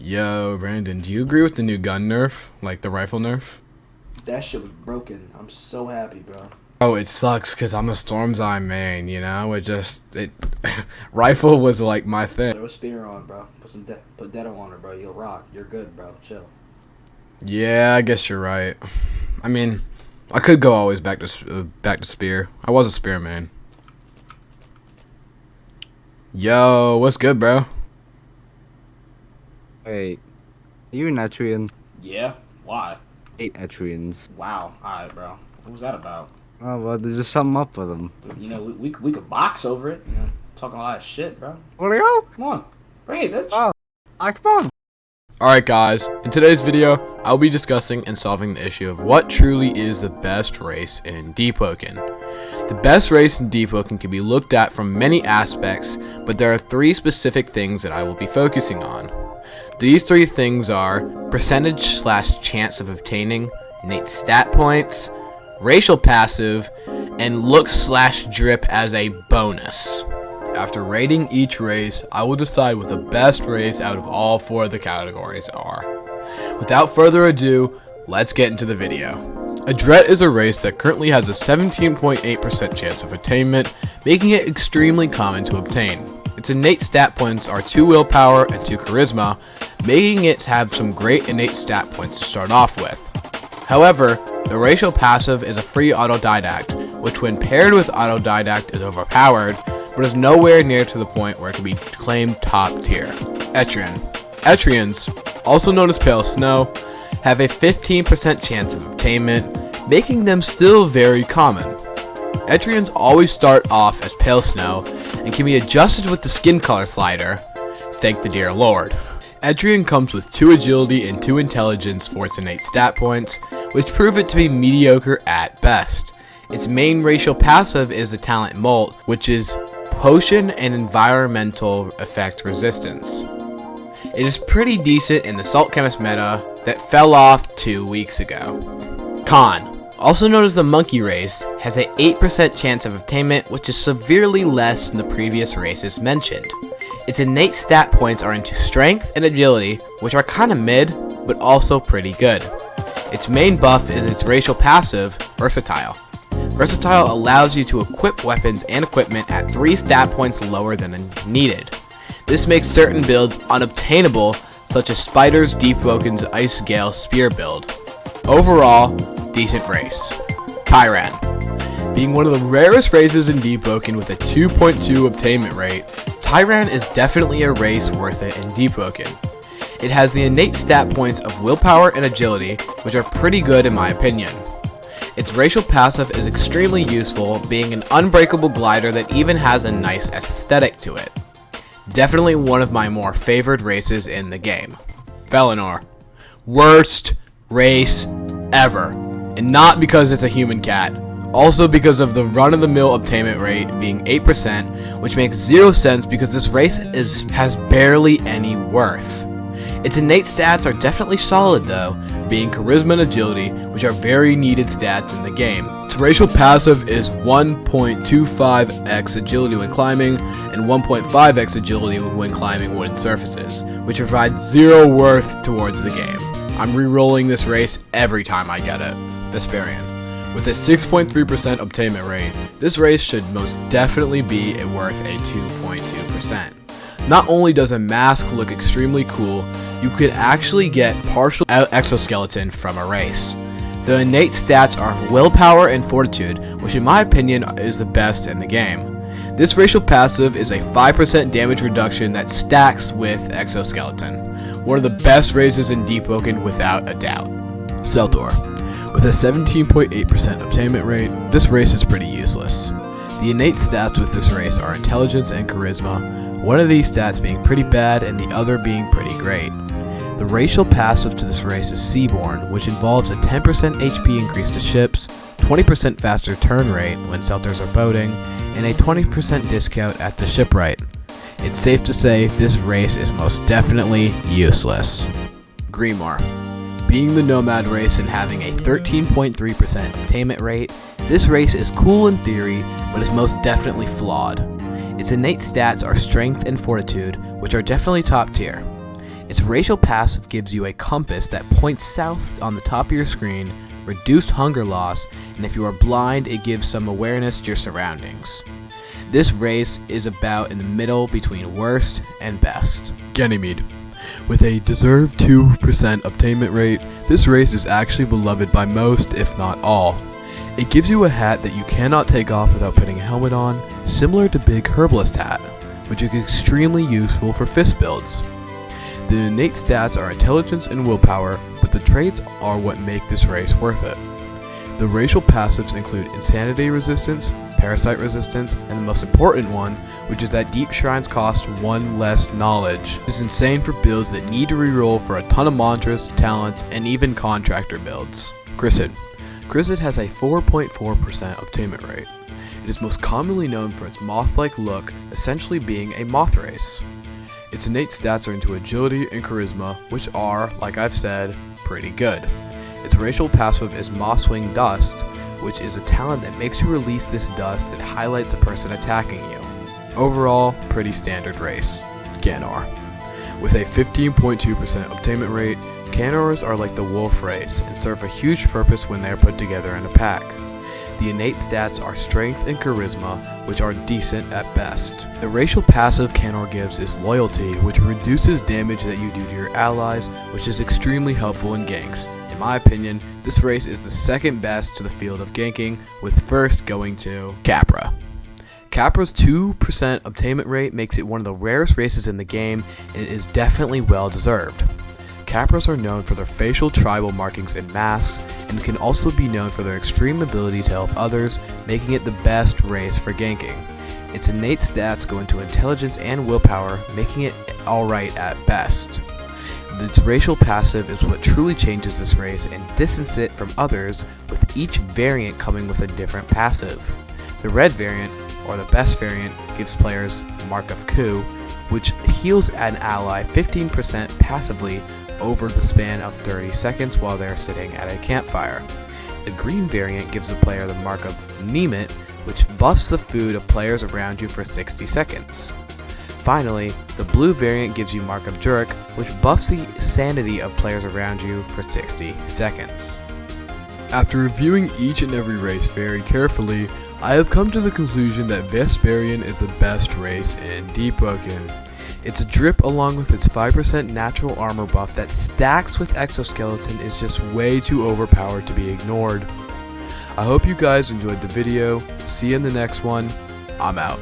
Yo, Brandon, do you agree with the new gun nerf? Like the rifle nerf? That shit was broken. I'm so happy, bro. Oh, it sucks because I'm a Storm's Eye main, you know? Rifle was like my thing. Throw a spear on, bro. Put Dedo on her, bro. You'll rock. You're good, bro. Chill. Yeah, I guess you're right. I mean, I could go always back to Spear. I was a Spear man. Yo, what's good, bro? Wait, are you an Etrian? Yeah? Why? Hate Etrians. Wow. Alright, bro. What was that about? Oh, well, there's just something up with them. You know, we could box over it. You know, talking a lot of shit, bro. What are you? Come on. Bring it, bitch. Oh, come on. Alright guys, in today's video, I'll be discussing and solving the issue of what truly is the best race in Deepwoken. The best race in Deepwoken can be looked at from many aspects, but there are three specific things that I will be focusing on. These three things are percentage/chance of obtaining, innate stat points, racial passive, and look/drip as a bonus. After rating each race, I will decide what the best race out of all four of the categories are. Without further ado, let's get into the video. Adret is a race that currently has a 17.8% chance of attainment, making it extremely common to obtain. Its innate stat points are 2 willpower and 2 charisma, making it have some great innate stat points to start off with. However, the racial passive is a free autodidact, which when paired with autodidact is overpowered, but is nowhere near to the point where it can be claimed top tier. Etrian. Etrians, also known as Pale Snow, have a 15% chance of obtainment, making them still very common. Etrians always start off as Pale Snow and can be adjusted with the skin color slider, thank the dear lord. Etrian comes with 2 agility and 2 intelligence for its innate stat points, which prove it to be mediocre at best. Its main racial passive is the talent Molt, which is potion and environmental effect resistance. It is pretty decent in the Salt Chemist meta that fell off 2 weeks ago. Con, also known as the monkey race, has an 8% chance of attainment, which is severely less than the previous races mentioned. Its innate stat points are into strength and agility, which are kinda mid, but also pretty good. Its main buff is its racial passive, Versatile. Versatile allows you to equip weapons and equipment at 3 stat points lower than needed. This makes certain builds unobtainable, such as Spider's Deepwoken's Ice Gale Spear build. Overall, decent race. Tyran. Being one of the rarest races in Deepwoken with a 2.2 obtainment rate, Tyran is definitely a race worth it in Deepwoken. It has the innate stat points of willpower and agility, which are pretty good in my opinion. Its racial passive is extremely useful, being an unbreakable glider that even has a nice aesthetic to it. Definitely one of my more favored races in the game. Feline. Worst race ever. And not because it's a human cat, also because of the run-of-the-mill obtainment rate being 8%, which makes 0 sense because this race has barely any worth. Its innate stats are definitely solid though, being charisma and agility, which are very needed stats in the game. Its racial passive is 1.25x agility when climbing, and 1.5x agility when climbing wooden surfaces, which provides 0 worth towards the game. I'm re-rolling this race every time I get it. Vesperian. With a 6.3% obtainment rate, this race should most definitely be worth a 2.2%. Not only does a mask look extremely cool, you could actually get partial exoskeleton from a race. The innate stats are willpower and fortitude, which in my opinion is the best in the game. This racial passive is a 5% damage reduction that stacks with exoskeleton. One of the best races in Deepwoken without a doubt. Celtor. With a 17.8% obtainment rate, this race is pretty useless. The innate stats with this race are intelligence and charisma, one of these stats being pretty bad and the other being pretty great. The racial passive to this race is Seaborn, which involves a 10% HP increase to ships, 20% faster turn rate when Celtors are boating, and a 20% discount at the shipwright. It's safe to say this race is most definitely useless. Gremor. Being the Nomad race and having a 13.3% attainment rate, this race is cool in theory, but is most definitely flawed. Its innate stats are strength and fortitude, which are definitely top tier. Its racial passive gives you a compass that points south on the top of your screen, reduced hunger loss, and if you are blind, it gives some awareness to your surroundings. This race is about in the middle between worst and best. Ganymede. With a deserved 2% obtainment rate, this race is actually beloved by most, if not all. It gives you a hat that you cannot take off without putting a helmet on, similar to Big Herbalist hat, which is extremely useful for fist builds. The innate stats are intelligence and willpower, but the traits are what make this race worth it. The racial passives include insanity resistance, parasite resistance, and the most important one, which is that deep shrines cost 1 less knowledge. This is insane for builds that need to reroll for a ton of mantras, talents, and even contractor builds. Chrit. Chrit has a 4.4% obtainment rate. It is most commonly known for its moth-like look, essentially being a moth race. Its innate stats are into agility and charisma, which are, like I've said, pretty good. Its racial passive is Mosswing Dust, which is a talent that makes you release this dust that highlights the person attacking you. Overall, pretty standard race. Canor. With a 15.2% obtainment rate, Canors are like the wolf race and serve a huge purpose when they are put together in a pack. The innate stats are strength and charisma, which are decent at best. The racial passive Canor gives is loyalty, which reduces damage that you do to your allies, which is extremely helpful in ganks. In my opinion, this race is the second best to the field of ganking, with first going to Capra. Capra's 2% obtainment rate makes it one of the rarest races in the game, and it is definitely well deserved. Capras are known for their facial tribal markings and masks, and can also be known for their extreme ability to help others, making it the best race for ganking. Its innate stats go into intelligence and willpower, making it alright at best. Its racial passive is what truly changes this race and distances it from others, with each variant coming with a different passive. The red variant, or the best variant, gives players Mark of Coup, which heals an ally 15% passively over the span of 30 seconds while they are sitting at a campfire. The green variant gives the player the Mark of Nemet, which buffs the food of players around you for 60 seconds. Finally, the blue variant gives you Mark of Jurek, which buffs the sanity of players around you for 60 seconds. After reviewing each and every race very carefully, I have come to the conclusion that Vesperian is the best race in Deepwoken. Its drip along with its 5% natural armor buff that stacks with exoskeleton is just way too overpowered to be ignored. I hope you guys enjoyed the video. See you in the next one. I'm out.